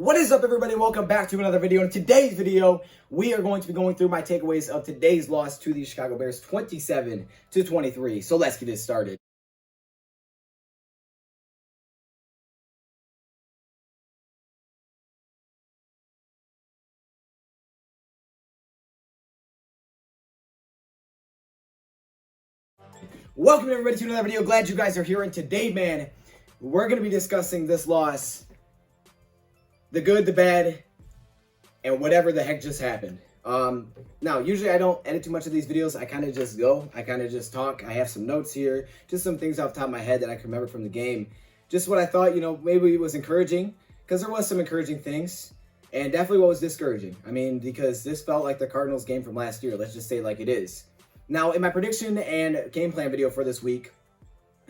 What is up, everybody? Welcome back to another video. In today's video, we are going to be going through my takeaways of today's loss to the Chicago Bears, 27-23. So let's get this started. Welcome, everybody, to another video. Glad you guys are here. And today, man, we're going to be discussing this loss, the good, the bad, and whatever the heck just happened. Now, usually I don't edit too much of these videos. I kind of just go. I kind of just talk. I have some notes here, just some things off the top of my head that I can remember from the game. Just what I thought, maybe it was encouraging, because there was some encouraging things, and definitely what was discouraging. I mean, because this felt like the Cardinals game from last year. Let's just say it like it is. Now, in my prediction and game plan video for this week,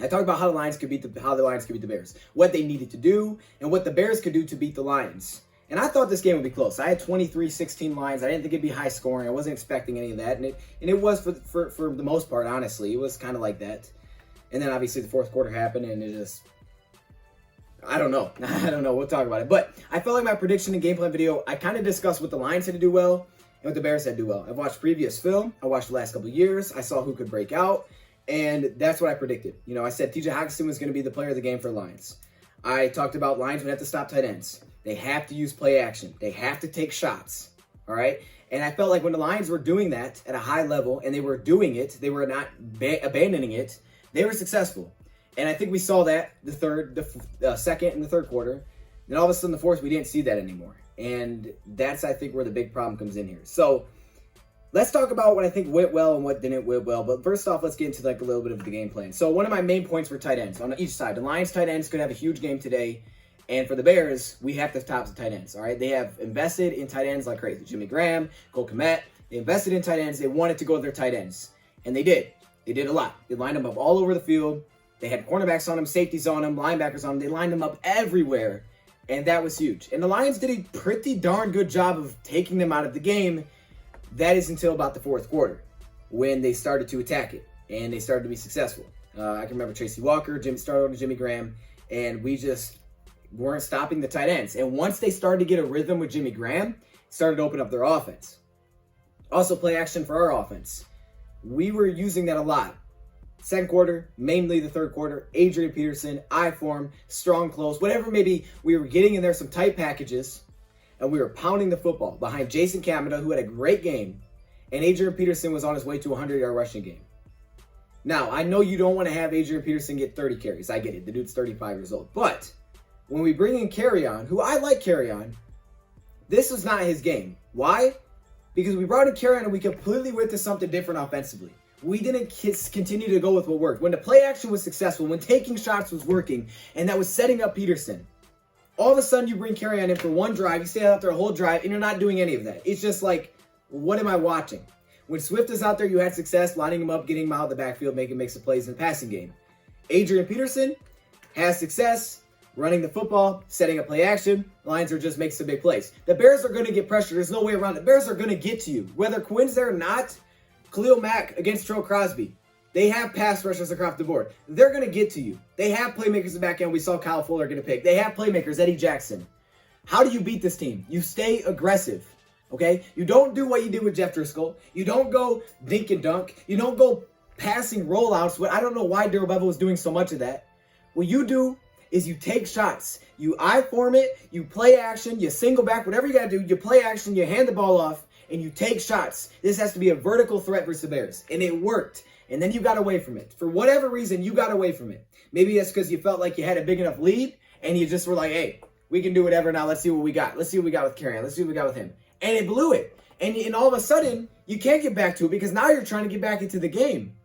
I talked about how the Lions could beat the Bears, what they needed to do, and what the Bears could do to beat the Lions. And I thought this game would be close. I had 23-16 Lions. I didn't think it'd be high scoring. I wasn't expecting any of that, and it was for the most part. Honestly, it was kind of like that. And then obviously the fourth quarter happened, and it just, I don't know. We'll talk about it. But I felt like my prediction and game plan video, I kind of discussed what the Lions had to do well and what the Bears had to do well. I've watched previous film. I watched the last couple of years. I saw who could break out. And that's what I predicted. I said TJ Hockenson was going to be the player of the game for Lions. I talked about Lions would have to stop tight ends. They have to use play action. They have to take shots. All right? And I felt like when the Lions were doing that at a high level, and they were doing it, they were not abandoning it, they were successful. And I think we saw that the second and the third quarter. Then all of a sudden, the fourth, we didn't see that anymore. And that's, I think, where the big problem comes in here. So let's talk about what I think went well and what didn't went well. But first off, let's get into a little bit of the game plan. So one of my main points were tight ends on each side. The Lions tight ends could have a huge game today. And for the Bears, we have to top the tight ends, all right? They have invested in tight ends like crazy. Jimmy Graham, Cole Kmet, they invested in tight ends. They wanted to go with their tight ends. And they did. They did a lot. They lined them up all over the field. They had cornerbacks on them, safeties on them, linebackers on them. They lined them up everywhere. And that was huge. And the Lions did a pretty darn good job of taking them out of the game. That is until about the fourth quarter, when they started to attack it and they started to be successful. I can remember Tracy Walker, started with Jimmy Graham, and we just weren't stopping the tight ends. And once they started to get a rhythm with Jimmy Graham, started to open up their offense. Also, play action for our offense. We were using that a lot. Second quarter, mainly the third quarter, Adrian Peterson, I-form, strong close, whatever maybe, we were getting in there some tight packages, and we were pounding the football behind Jason Kamada, who had a great game, and Adrian Peterson was on his way to a 100-yard rushing game. Now, I know you don't want to have Adrian Peterson get 30 carries. I get it. The dude's 35 years old. But when we bring in Carry-On, who I like Carry-On, this was not his game. Why? Because we brought in Carry-On and we completely went to something different offensively. We didn't continue to go with what worked. When the play action was successful, when taking shots was working, and that was setting up Peterson, all of a sudden you bring Carry-On in for one drive, you stay out there a whole drive, and you're not doing any of that. It's just like, what am I watching? When Swift is out there, you had success lining him up, getting him out of the backfield, making some plays in the passing game. Adrian Peterson has success running the football, setting up play action. Lions are just making some big plays. The Bears are going to get pressure. There's no way around it. The Bears are going to get to you. Whether Quinn's there or not, Khalil Mack against Terrell Crosby, they have pass rushers across the board. They're going to get to you. They have playmakers in the back end. We saw Kyle Fuller get a pick. They have playmakers, Eddie Jackson. How do you beat this team? You stay aggressive, okay? You don't do what you did with Jeff Driscoll. You don't go dink and dunk. You don't go passing rollouts. I don't know why Darrell Bevell was doing so much of that. What you do is you take shots. You I-form it. You play action. You single back. Whatever you got to do, you play action. You hand the ball off, and you take shots. This has to be a vertical threat versus the Bears, and it worked. And then you got away from it. For whatever reason, you got away from it. Maybe that's because you felt like you had a big enough lead, and you just were like, hey, we can do whatever now. Let's see what we got. Let's see what we got with Carrion. Let's see what we got with him. And it blew it. And all of a sudden, you can't get back to it because now you're trying to get back into the game.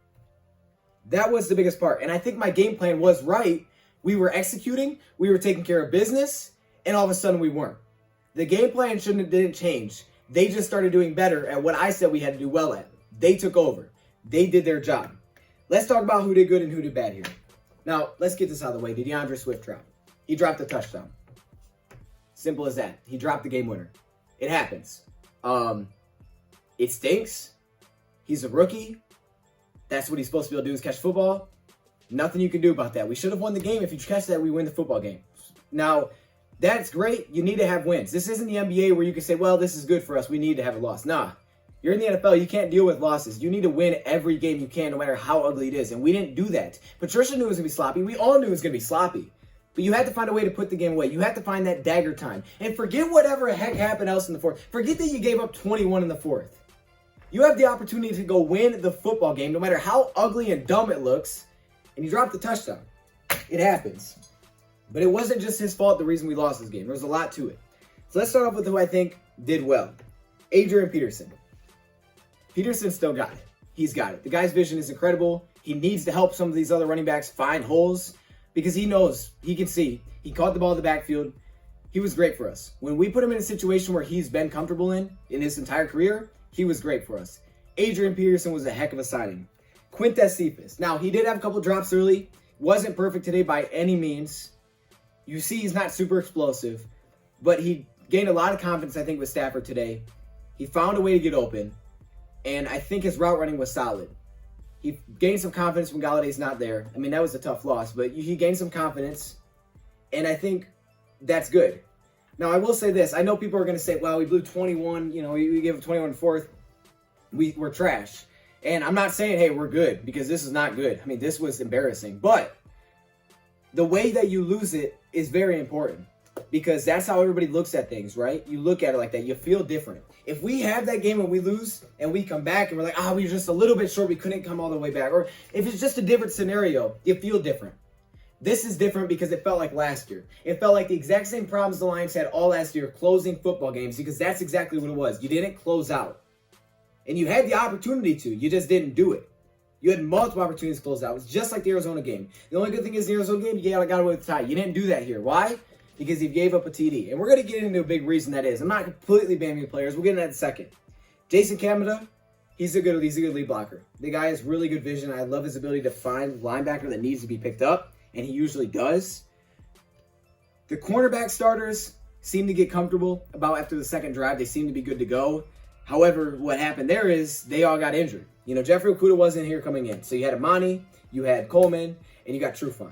That was the biggest part. And I think my game plan was right. We were executing. We were taking care of business. And all of a sudden, we weren't. The game plan didn't change. They just started doing better at what I said we had to do well at. They took over. They did their job. Let's talk about who did good and who did bad here. Now, let's get this out of the way. Did DeAndre Swift drop? He dropped a touchdown. Simple as that. He dropped the game winner. It happens. It stinks. He's a rookie. That's what he's supposed to be able to do is catch football. Nothing you can do about that. We should have won the game. If you catch that, we win the football game. Now, That's great. You need to have wins. This isn't the NBA where you can say, well, this is good for us. We need to have a loss. Nah. You're in the NFL. You can't deal with losses. You need to win every game you can, no matter how ugly it is. And we didn't do that. Patricia knew it was going to be sloppy. We all knew it was going to be sloppy. But you had to find a way to put the game away. You had to find that dagger time. And forget whatever heck happened else in the fourth. Forget that you gave up 21 in the fourth. You have the opportunity to go win the football game, no matter how ugly and dumb it looks, and you drop the touchdown. It happens. But it wasn't just his fault, the reason we lost this game. There was a lot to it. So let's start off with who I think did well. Adrian Peterson. Peterson still got it. He's got it. The guy's vision is incredible. He needs to help some of these other running backs find holes because he knows, he can see. He caught the ball in the backfield. He was great for us. When we put him in a situation where he's been comfortable in his entire career, he was great for us. Adrian Peterson was a heck of a signing. Quintez Cephas. Now, he did have a couple drops early. Wasn't perfect today by any means. You see he's not super explosive, but he gained a lot of confidence, I think, with Stafford today. He found a way to get open, and I think his route running was solid. He gained some confidence when Galladay's not there. I mean, that was a tough loss, but he gained some confidence, and I think that's good. Now, I will say this. I know people are going to say, well, we blew 21, we gave up 21 in the fourth. We're trash. And I'm not saying, hey, we're good, because this is not good. I mean, this was embarrassing. But the way that you lose it is very important, because that's how everybody looks at things, right? You look at it like that. You feel different. If we have that game and we lose and we come back and we're like, we were just a little bit short, we couldn't come all the way back. Or if it's just a different scenario, you feel different. This is different because it felt like last year. It felt like the exact same problems the Lions had all last year closing football games, because that's exactly what it was. You didn't close out. And you had the opportunity to. You just didn't do it. You had multiple opportunities to close out. It's just like the Arizona game. The only good thing is the Arizona game, you got away with the tie. You didn't do that here. Why? Because he gave up a TD. And we're going to get into a big reason that is. I'm not completely banning the players. We'll get into that in a second. Jason Kamada, he's a good lead blocker. The guy has really good vision. I love his ability to find linebacker that needs to be picked up, and he usually does. The cornerback starters seem to get comfortable about after the second drive. They seem to be good to go. However, what happened there is they all got injured. Jeffrey Okudah wasn't here coming in. So you had Amani, you had Coleman, and you got Trufant.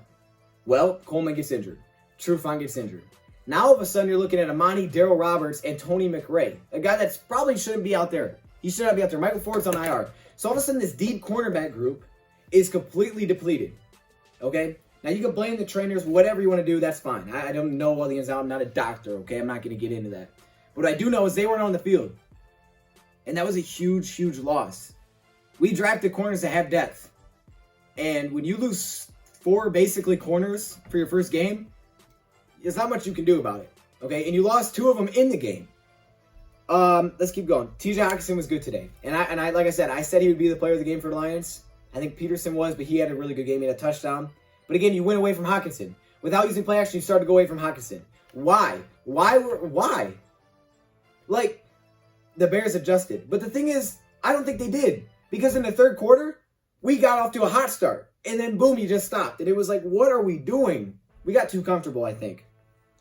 Well, Coleman gets injured. Trufant gets injured. Now, all of a sudden, you're looking at Amani, Darrell Roberts, and Tony McRae, a guy that's probably shouldn't be out there. He should not be out there. Michael Ford's on IR. So all of a sudden, this deep cornerback group is completely depleted. Okay? Now, you can blame the trainers, whatever you want to do, that's fine. I don't know all the ins and outs. I'm not a doctor, okay? I'm not going to get into that. But what I do know is they weren't on the field. And that was a huge, huge loss. We drafted corners that have depth. And when you lose 4 basically corners for your first game, there's not much you can do about it. Okay? And you lost 2 of them in the game. Let's keep going. TJ Hawkinson was good today. And I like I said he would be the player of the game for the Lions. I think Peterson was, but he had a really good game. He had a touchdown. But again, you went away from Hawkinson. Without using play action, you started to go away from Hawkinson. Why? Why? Like, the Bears adjusted. But the thing is, I don't think they did. Because in the third quarter, we got off to a hot start. And then, boom, you just stopped. And it was like, what are we doing? We got too comfortable, I think.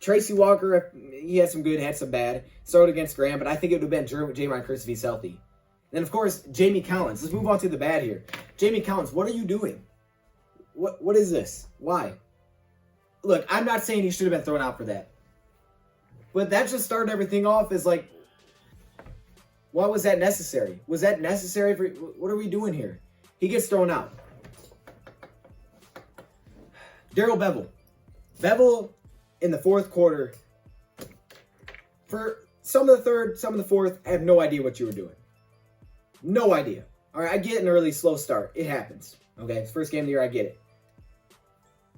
Tracy Walker, he had some good, had some bad. Started against Graham, but I think it would have been Jaron Curse if he's healthy. And then, of course, Jamie Collins. Let's move on to the bad here. Jamie Collins, what are you doing? What is this? Why? Look, I'm not saying he should have been thrown out for that. But that just started everything off as like, why was that necessary? Was that necessary for, what are we doing here? He gets thrown out. Darrell Bevell. Bevell in the fourth quarter, for some of the third, some of the fourth, I have no idea what you were doing. No idea. All right, I get an early slow start. It happens. Okay, it's first game of the year, I get it.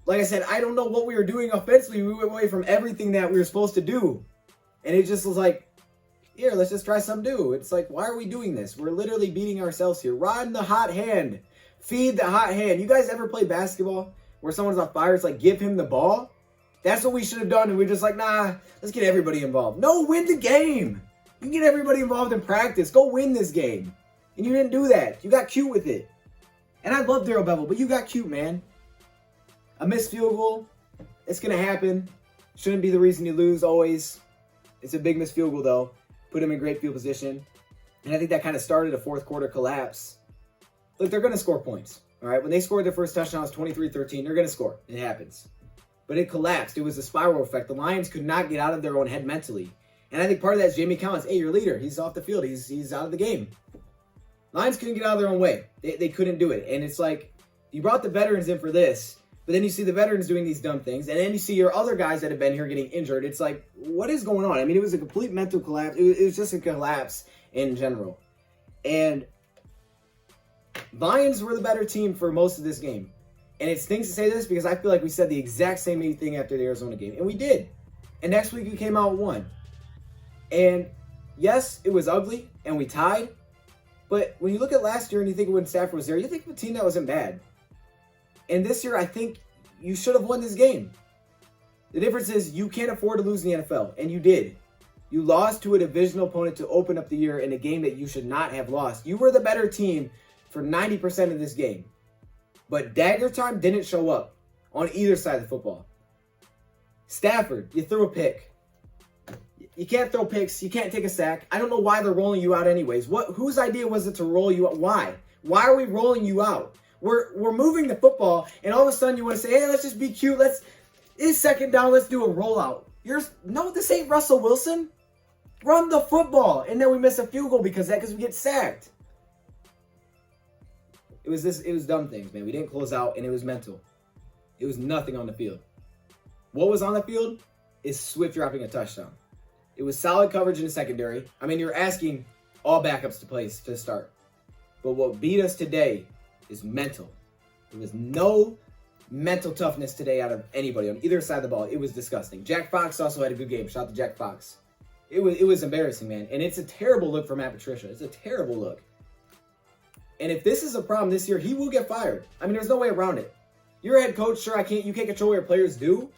Like I said, I don't know what we were doing offensively. We went away from everything that we were supposed to do. And it just was like, here, let's just try something new. It's like, why are we doing this? We're literally beating ourselves here. Run the hot hand. Feed the hot hand. You guys ever play basketball where someone's on fire? It's like, give him the ball. That's what we should have done. And we're just like, nah, let's get everybody involved. No, win the game. You can get everybody involved in practice. Go win this game. And you didn't do that. You got cute with it. And I love Darrell Bevell, but you got cute, man. A missed field goal, it's going to happen. Shouldn't be the reason you lose always. It's a big missed field goal, though. Put him in great field position. And I think that kind of started a fourth quarter collapse. Look, they're going to score points. All right, when they scored their first touchdown, it was 23-13. They're going to score. It happens. but it collapsed. It was a spiral effect. The Lions could not get out of their own head mentally. And I think part of that is Jamie Collins. Hey, your leader, he's off the field. He's out of the game. Lions couldn't get out of their own way. They couldn't do it. And it's like, you brought the veterans in for this, but then you see the veterans doing these dumb things, and then you see your other guys that have been here getting injured. It's like, what is going on? I mean, it was a complete mental collapse. It was just a collapse in general. And Lions were the better team for most of this game. And it stings to say this because I feel like we said the exact same thing after the Arizona game. And we did. And next week we came out and won. And yes, it was ugly, and we tied. But when you look at last year and you think when Stafford was there, you think of a team that wasn't bad. And this year, I think you should have won this game. The difference is you can't afford to lose in the NFL, and you did. You lost to a divisional opponent to open up the year in a game that you should not have lost. You were the better team for 90% of this game. But dagger time didn't show up on either side of the football. Stafford, you threw a pick. You can't throw picks. You can't take a sack. I don't know why they're rolling you out anyways. Whose idea was it to roll you out? Why? Why are we rolling you out? We're moving the football, and all of a sudden you want to say, hey, let's just be cute. It's second down. Let's do a rollout. No, this ain't Russell Wilson. Run the football. And then we miss a field goal because we get sacked. It was dumb things, man. We didn't close out, and it was mental. It was nothing on the field. What was on the field is Swift dropping a touchdown. It was solid coverage in the secondary. I mean, you're asking all backups to play to start. But what beat us today is mental. There was no mental toughness today out of anybody on either side of the ball. It was disgusting. Jack Fox also had a good game. Shout out to Jack Fox. It was embarrassing, man. And it's a terrible look for Matt Patricia. It's a terrible look. And if this is a problem this year, he will get fired. I mean, there's no way around it. You're a head coach. Sure, you can't control what your players do.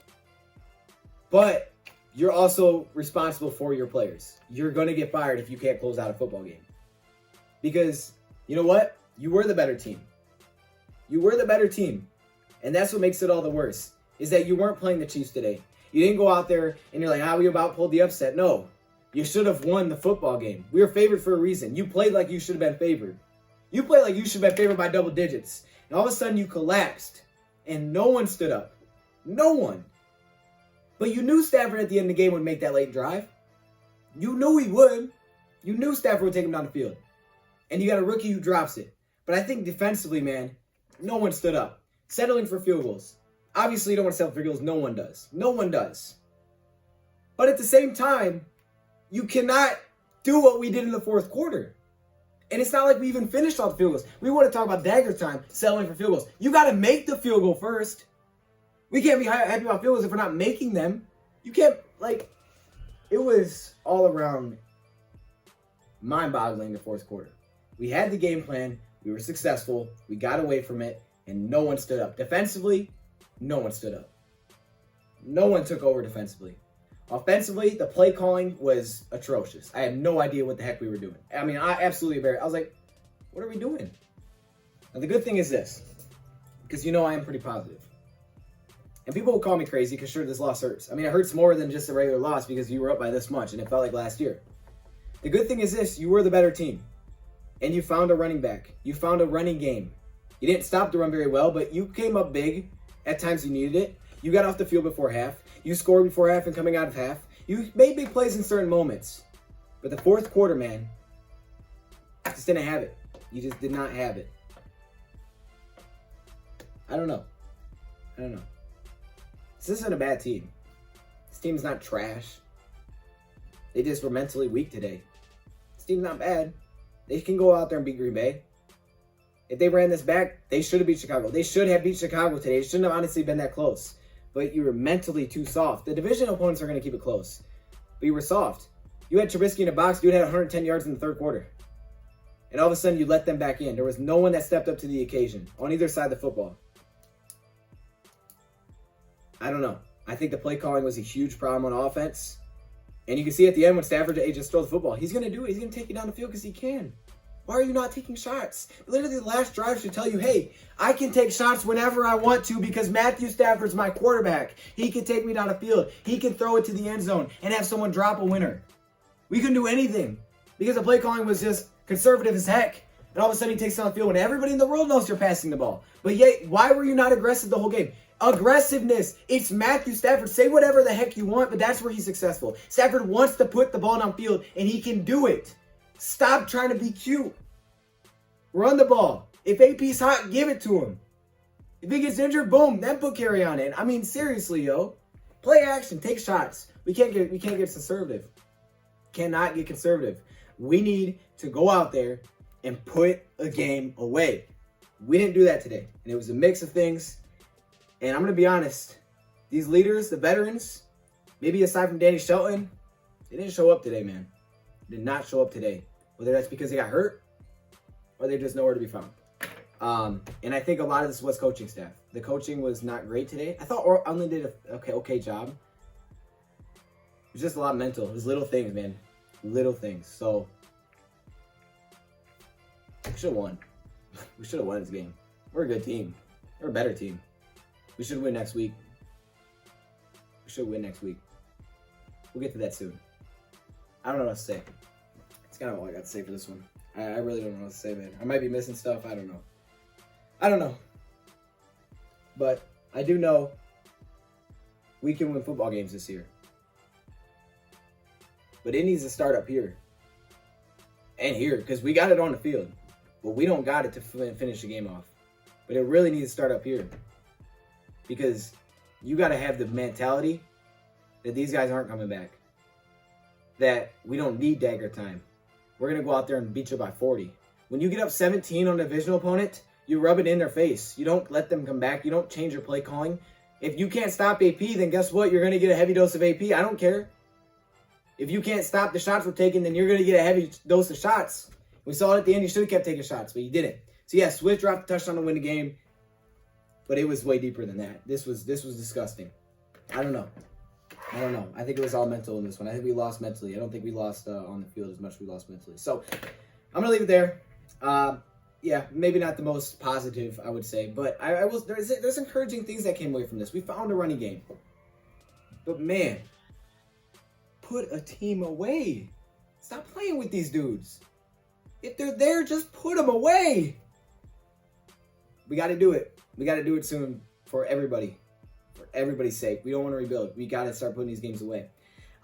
But you're also responsible for your players. You're going to get fired if you can't close out a football game. Because, you know what? You were the better team. You were the better team. And that's what makes it all the worse, is that you weren't playing the Chiefs today. You didn't go out there and you're like, we about pulled the upset. No, you should have won the football game. We were favored for a reason. You played like you should have been favored. You played like you should have been favored by double digits. And all of a sudden you collapsed and no one stood up. No one. But you knew Stafford at the end of the game would make that late drive. You knew he would. You knew Stafford would take him down the field. And you got a rookie who drops it. But I think defensively, man, no one stood up. Settling for field goals. Obviously, you don't want to settle for field goals. No one does. No one does. But at the same time, you cannot do what we did in the fourth quarter. And it's not like we even finished all the field goals. We want to talk about dagger time, settling for field goals. You got to make the field goal first. We can't be happy about field goals if we're not making them. You can't, it was all around mind-boggling the fourth quarter. We had the game plan. We were successful. We got away from it, and no one stood up. Defensively, no one stood up. No one took over defensively. Offensively, the play calling was atrocious. I had no idea what the heck we were doing. I mean, I absolutely embarrassed. I was like, what are we doing? Now, the good thing is this, because I am pretty positive. And people will call me crazy because, sure, this loss hurts. I mean, it hurts more than just a regular loss because you were up by this much, and it felt like last year. The good thing is this, you were the better team. And you found a running back. You found a running game. You didn't stop the run very well, but you came up big at times you needed it. You got off the field before half. You scored before half and coming out of half. You made big plays in certain moments. But the fourth quarter, man, you just didn't have it. You just did not have it. I don't know. This isn't a bad team. This team's not trash. They just were mentally weak today. This team's not bad. They can go out there and beat Green Bay. If they ran this back, they should have beat Chicago. They should have beat Chicago today. It shouldn't have honestly been that close. But you were mentally too soft. The division opponents are going to keep it close. But you were soft. You had Trubisky in a box. Dude had 110 yards in the third quarter. And all of a sudden, you let them back in. There was no one that stepped up to the occasion on either side of the football. I don't know. I think the play calling was a huge problem on offense. And you can see at the end when Stafford just throws the football. He's going to do it. He's going to take you down the field because he can. Why are you not taking shots? Literally, the last drive should tell you, hey, I can take shots whenever I want to because Matthew Stafford's my quarterback. He can take me down the field. He can throw it to the end zone and have someone drop a winner. We couldn't do anything because the play calling was just conservative as heck. And all of a sudden he takes it on the field when everybody in the world knows you're passing the ball. But yet, why were you not aggressive the whole game? Aggressiveness. It's Matthew Stafford. Say whatever the heck you want, but that's where he's successful. Stafford wants to put the ball downfield, and he can do it. Stop trying to be cute. Run the ball. If AP's hot, give it to him. If he gets injured, boom, then put carry on it. I mean, seriously, yo. Play action. Take shots. We can't get conservative. Cannot get conservative. We need to go out there and put a game away. We didn't do that today. And it was a mix of things. And I'm going to be honest. These leaders, the veterans, maybe aside from Danny Shelton, they didn't show up today, man. They did not show up today. Whether that's because they got hurt or they're just nowhere to be found. And I think a lot of this was coaching staff. The coaching was not great today. I thought Unlin did a okay job. It was just a lot mental. It was little things, man. Little things. So, we should have won. We should have won this game. We're a good team. We're a better team. We should win next week. We should win next week. We'll get to that soon. I don't know what to say. That's kind of all I got to say for this one. I really don't know what to say, man. I might be missing stuff. I don't know. But I do know we can win football games this year. But it needs to start up here. And here, because we got it on the field. But we don't got it to finish the game off. But it really needs to start up here. Because you got to have the mentality that these guys aren't coming back. That we don't need dagger time. We're going to go out there and beat you by 40. When you get up 17 on a divisional opponent, you rub it in their face. You don't let them come back. You don't change your play calling. If you can't stop AP, then guess what? You're going to get a heavy dose of AP. I don't care. If you can't stop the shots we're taking, then you're going to get a heavy dose of shots. We saw it at the end. You should have kept taking shots, but you didn't. So, yeah, Swift dropped the touchdown to win the game, but it was way deeper than that. This was disgusting. I don't know. I think it was all mental in this one. I think we lost mentally. I don't think we lost on the field as much as we lost mentally. So, I'm going to leave it there. Yeah, maybe not the most positive, I would say, but there's encouraging things that came away from this. We found a running game. But, man, put a team away. Stop playing with these dudes. If they're there, just put them away. We got to do it. We got to do it soon for everybody. For everybody's sake. We don't want to rebuild. We got to start putting these games away.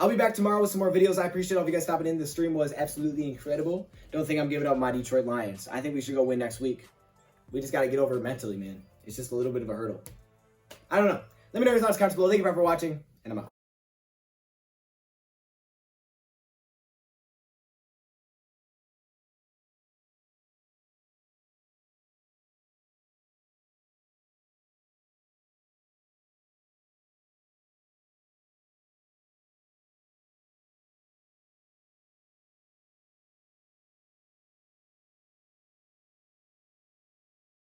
I'll be back tomorrow with some more videos. I appreciate all of you guys stopping in. The stream was absolutely incredible. Don't think I'm giving up my Detroit Lions. I think we should go win next week. We just got to get over it mentally, man. It's just a little bit of a hurdle. I don't know. Let me know your thoughts, comments below. Thank you for watching, and I'm out.